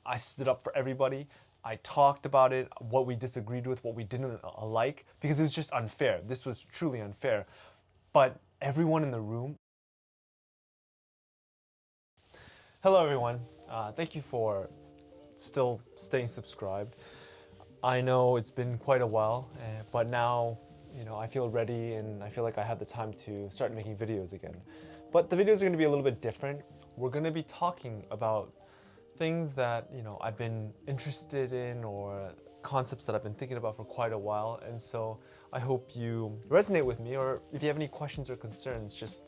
I stood up for everybody. I talked about it, what we disagreed with, what we didn't like, because it was just unfair. This was truly unfair. But everyone in the room. Hello, everyone. Thank you for still staying subscribed. I know it's been quite a while, but now, I feel ready and I feel like I have the time to start making videos again. But the videos are going to be a little bit different. We're going to be talking about things that, I've been interested in or concepts that I've been thinking about for quite a while. And so I hope you resonate with me, or if you have any questions or concerns, just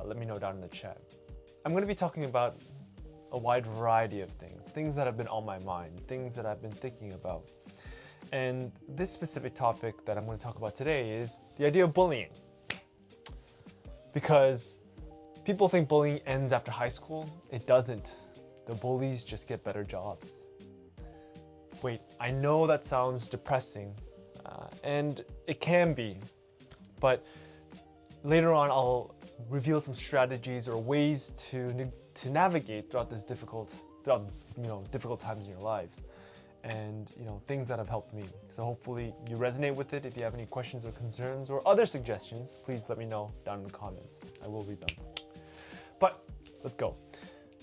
let me know down in the chat. I'm going to be talking about a wide variety of things that have been on my mind, things that I've been thinking about. And this specific topic that I'm going to talk about today is the idea of bullying. Because people think bullying ends after high school. It doesn't. The bullies just get better jobs. Wait, I know that sounds depressing, and it can be, but later on I'll reveal some strategies or ways to navigate throughout difficult times in your lives, and things that have helped me. So hopefully you resonate with it. If you have any questions or concerns or other suggestions, please let me know down in the comments. I will read them. But let's go.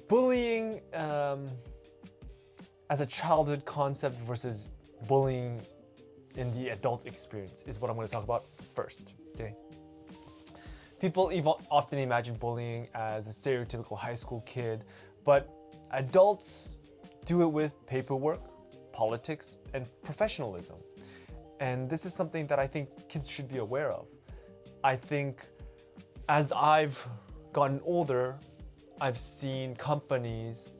Bullying as a childhood concept versus bullying in the adult experience is what I'm going to talk about first. Okay. People often imagine bullying as a stereotypical high school kid, but adults do it with paperwork, politics, and professionalism. And this is something that I think kids should be aware of. I think as I've gotten older, I've seen companies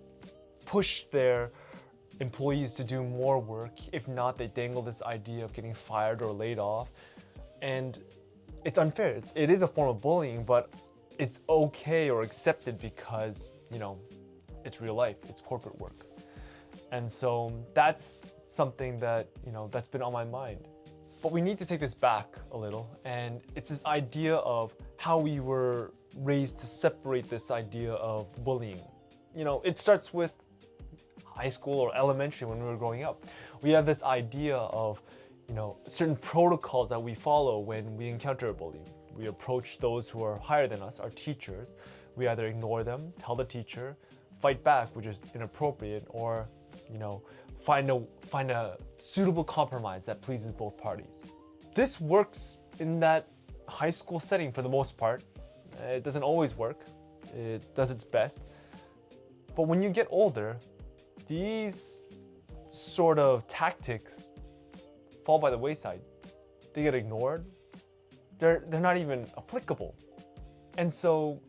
push their employees to do more work. If not, they dangle this idea of getting fired or laid off. And it's unfair. It is a form of bullying, but it's okay or accepted because, it's real life. It's corporate work. And so that's something that, that's been on my mind. But we need to take this back a little. And it's this idea of how we were raised to separate this idea of bullying. It starts with high school or elementary when we were growing up. We have this idea of, certain protocols that we follow when we encounter a bully. We approach those who are higher than us, our teachers. We either ignore them, tell the teacher, fight back, which is inappropriate, or, find a suitable compromise that pleases both parties. This works in that high school setting for the most part. It doesn't always work. It does its best. But when you get older, these sort of tactics fall by the wayside. They get ignored. They're not even applicable. And so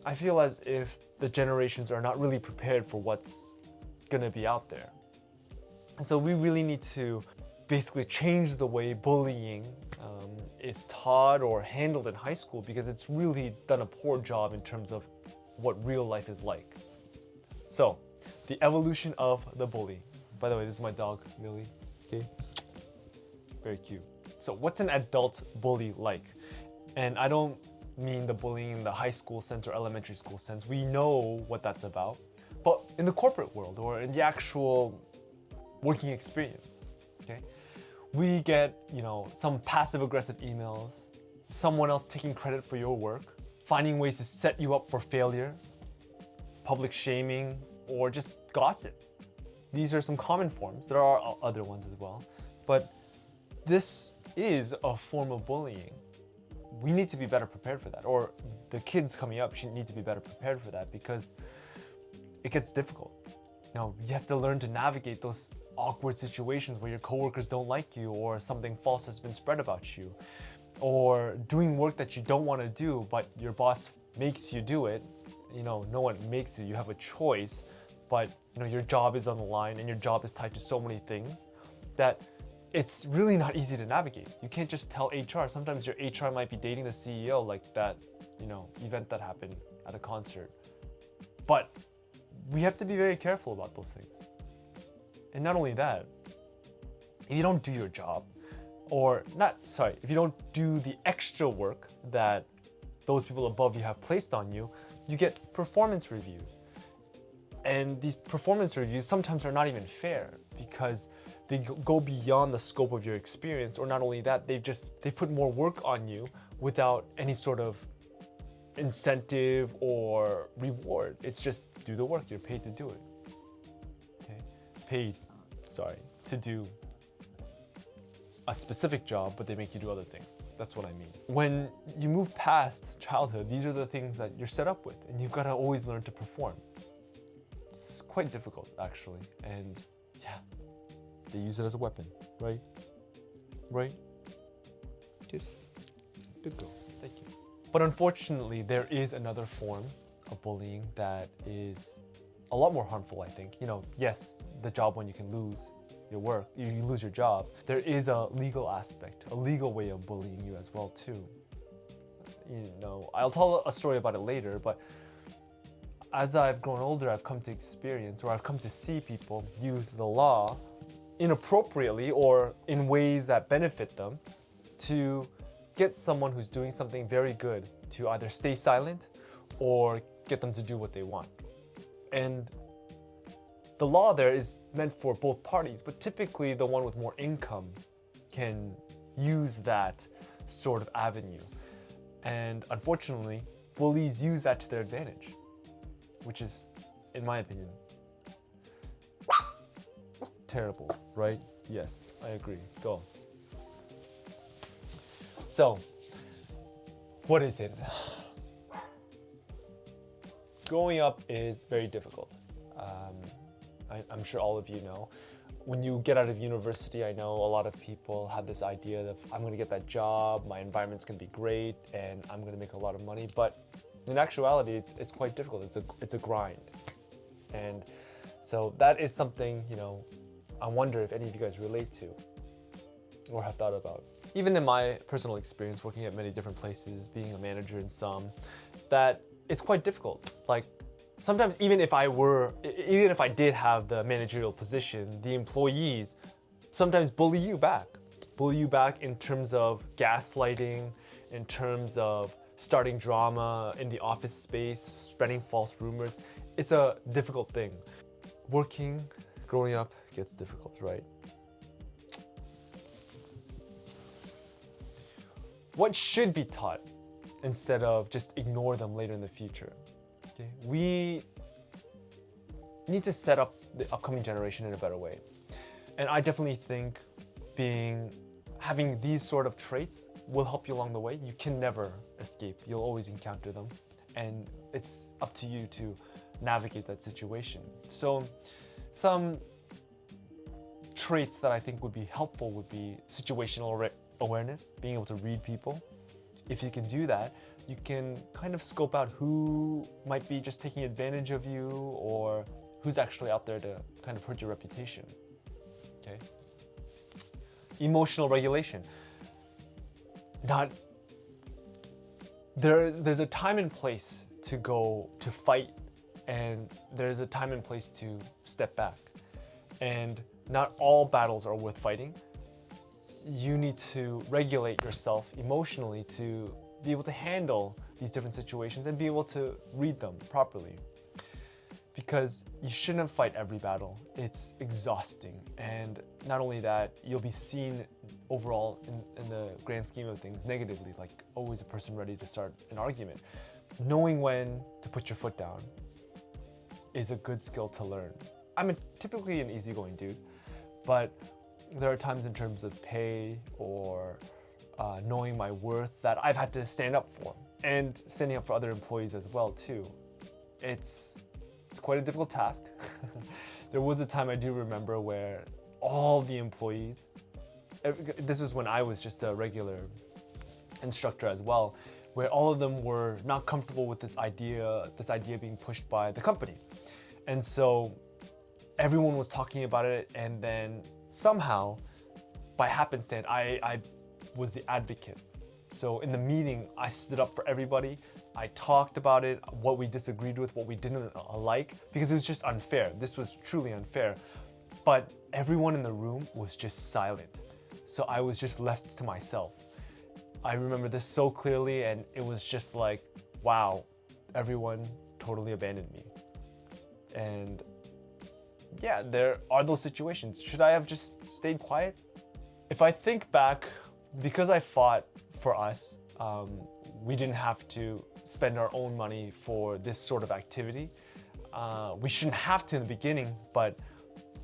I feel as if the generations are not really prepared for what's gonna be out there. And so we really need to basically change the way bullying is taught or handled in high school, because it's really done a poor job in terms of what real life is like. So, the evolution of the bully. By the way, this is my dog, Millie. Okay? Very cute. So, what's an adult bully like? And I don't mean the bullying in the high school sense or elementary school sense. We know what that's about. But in the corporate world or in the actual working experience, okay? We get, some passive-aggressive emails, someone else taking credit for your work, finding ways to set you up for failure, public shaming, or just gossip. These are some common forms. There are other ones as well. But this is a form of bullying. We need to be better prepared for that. Or the kids coming up should need to be better prepared for that, because it gets difficult. You have to learn to navigate those awkward situations where your coworkers don't like you, or something false has been spread about you, or doing work that you don't want to do but your boss makes you do it. No one makes you have a choice, but your job is on the line and your job is tied to so many things that it's really not easy to navigate. You can't just tell HR. Sometimes your HR might be dating the CEO, like that event that happened at a concert. But we have to be very careful about those things. And not only that, if you don't do your job, if you don't do the extra work that those people above you have placed on you, you get performance reviews. And these performance reviews sometimes are not even fair because they go beyond the scope of your experience, or not only that, they put more work on you without any sort of incentive or reward. It's just do the work, you're paid to do it. Okay? Paid, to do a specific job, but they make you do other things. That's what I mean. When you move past childhood, these are the things that you're set up with, and you've got to always learn to perform. It's quite difficult, actually, and yeah, they use it as a weapon, right? Right? Yes. Good girl. Thank you. But unfortunately, there is another form of bullying that is a lot more harmful, I think. Yes, the job when you can lose your work, you lose your job. There is a legal aspect, a legal way of bullying you as well, too. I'll tell a story about it later, but as I've grown older, I've come to experience, or I've come to see people use the law inappropriately or in ways that benefit them to get someone who's doing something very good to either stay silent or get them to do what they want. And the law there is meant for both parties, but typically the one with more income can use that sort of avenue. And unfortunately, bullies use that to their advantage, which is, in my opinion, terrible, right? Yes, I agree. Go. So, what is it? Growing up is very difficult. I'm sure all of you know. When you get out of university, I know a lot of people have this idea of, I'm going to get that job, my environment's going to be great, and I'm going to make a lot of money. But in actuality, it's quite difficult. It's a grind. And so that is something, I wonder if any of you guys relate to or have thought about. Even in my personal experience, working at many different places, being a manager in some, that it's quite difficult. Like, sometimes even if I did have the managerial position, the employees sometimes bully you back in terms of gaslighting, in terms of starting drama in the office space, spreading false rumors. It's a difficult thing. Growing up gets difficult, right? What should be taught instead of just ignore them later in the future? Okay? We need to set up the upcoming generation in a better way. And I definitely think having these sort of traits will help you along the way. You can never escape. You'll always encounter them. And it's up to you to navigate that situation. So some traits that I think would be helpful would be situational awareness, being able to read people. If you can do that, you can kind of scope out who might be just taking advantage of you or who's actually out there to kind of hurt your reputation. Okay? Emotional regulation. There's a time and place to fight, and there's a time and place to step back. And not all battles are worth fighting. You need to regulate yourself emotionally to be able to handle these different situations and be able to read them properly. Because you shouldn't fight every battle. It's exhausting. And not only that, you'll be seen overall in the grand scheme of things negatively, like always a person ready to start an argument. Knowing when to put your foot down is a good skill to learn. I'm typically an easygoing dude, but there are times in terms of pay or knowing my worth that I've had to stand up for, and standing up for other employees as well too. It's quite a difficult task. There was a time I do remember where all the employees, this was when I was just a regular instructor as well, where all of them were not comfortable with this idea being pushed by the company. And so everyone was talking about it, and then somehow, by happenstance, I was the advocate. So in the meeting, I stood up for everybody. I talked about it, what we disagreed with, what we didn't like, because it was just unfair. This was truly unfair. But everyone in the room was just silent. So I was just left to myself. I remember this so clearly, and it was just like, wow, everyone totally abandoned me. And yeah, there are those situations. Should I have just stayed quiet? If I think back, because I fought for us, we didn't have to spend our own money for this sort of activity. We shouldn't have to in the beginning, but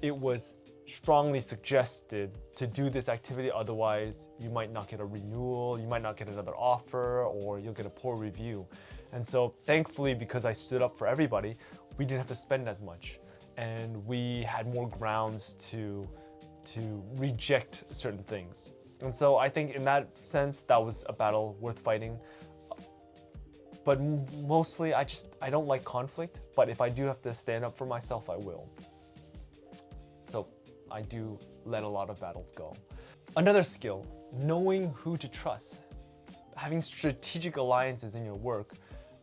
it was strongly suggested to do this activity, otherwise you might not get a renewal, you might not get another offer, or you'll get a poor review. And so thankfully, because I stood up for everybody, we didn't have to spend as much, and we had more grounds to reject certain things. And so I think in that sense, that was a battle worth fighting. But mostly I don't like conflict, but if I do have to stand up for myself, I will. So I do let a lot of battles go. Another skill, knowing who to trust. Having strategic alliances in your work,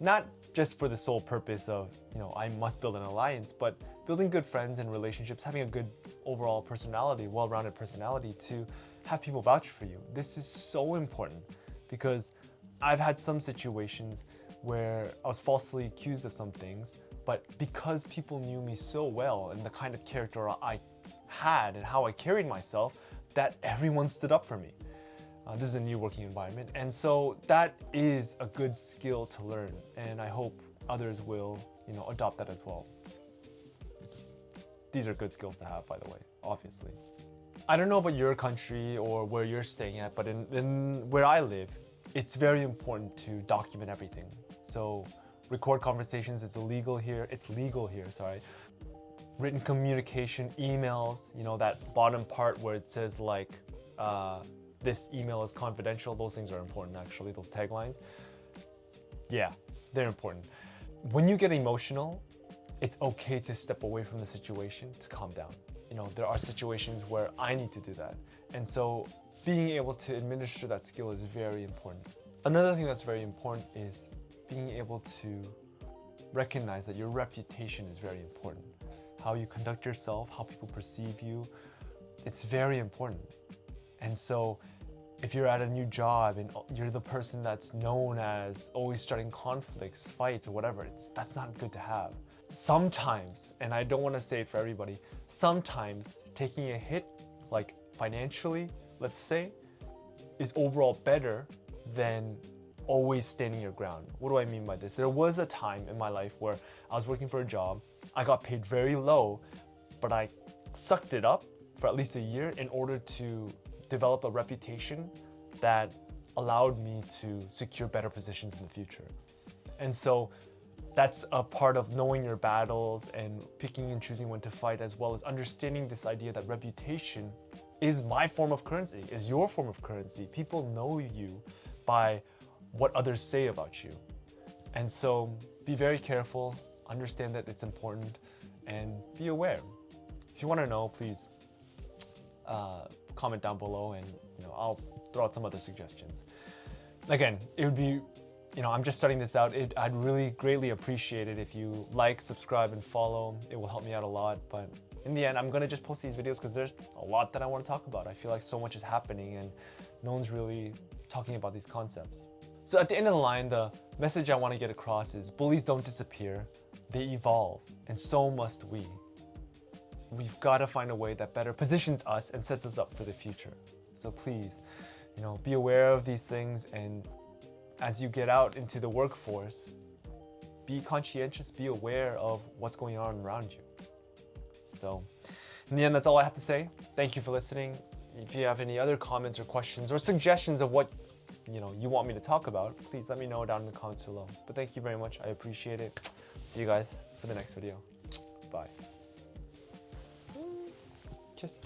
not just for the sole purpose of, I must build an alliance, but building good friends and relationships, having a good overall personality, well-rounded personality to have people vouch for you. This is so important because I've had some situations where I was falsely accused of some things, but because people knew me so well and the kind of character I had and how I carried myself, that everyone stood up for me. This is a new working environment, and so that is a good skill to learn, and I hope others will, adopt that as well. These are good skills to have, by the way, obviously. I don't know about your country or where you're staying at, but in where I live, it's very important to document everything. So record conversations, it's legal here, sorry. Written communication, emails, that bottom part where it says like, this email is confidential, those things are important actually, those taglines. Yeah, they're important. When you get emotional, it's okay to step away from the situation to calm down. There are situations where I need to do that. And so being able to administer that skill is very important. Another thing that's very important is being able to recognize that your reputation is very important. How you conduct yourself, how people perceive you, it's very important. And so if you're at a new job and you're the person that's known as always starting conflicts, fights, or whatever, that's not good to have. Sometimes, and I don't want to say it for everybody, sometimes taking a hit, like financially, let's say, is overall better than always standing your ground. What do I mean by this? There was a time in my life where I was working for a job, I got paid very low, but I sucked it up for at least a year in order to develop a reputation that allowed me to secure better positions in the future. And so that's a part of knowing your battles and picking and choosing when to fight, as well as understanding this idea that reputation is my form of currency, is your form of currency. People know you by what others say about you. And so be very careful, understand that it's important, and be aware. If you want to know, please comment down below, and I'll throw out some other suggestions. Again, it would be, I'm just starting this out. I'd really greatly appreciate it if you like, subscribe, and follow. It will help me out a lot. But in the end, I'm gonna just post these videos because there's a lot that I want to talk about. I feel like so much is happening and no one's really talking about these concepts. So at the end of the line, the message I want to get across is bullies don't disappear, they evolve, and so must we. We've got to find a way that better positions us and sets us up for the future. So please, be aware of these things, and as you get out into the workforce, be conscientious, be aware of what's going on around you. So in the end, that's all I have to say. Thank you for listening. If you have any other comments or questions or suggestions of what you want me to talk about, please let me know down in the comments below. But thank you very much. I appreciate it. See you guys for the next video. Bye. Kiss.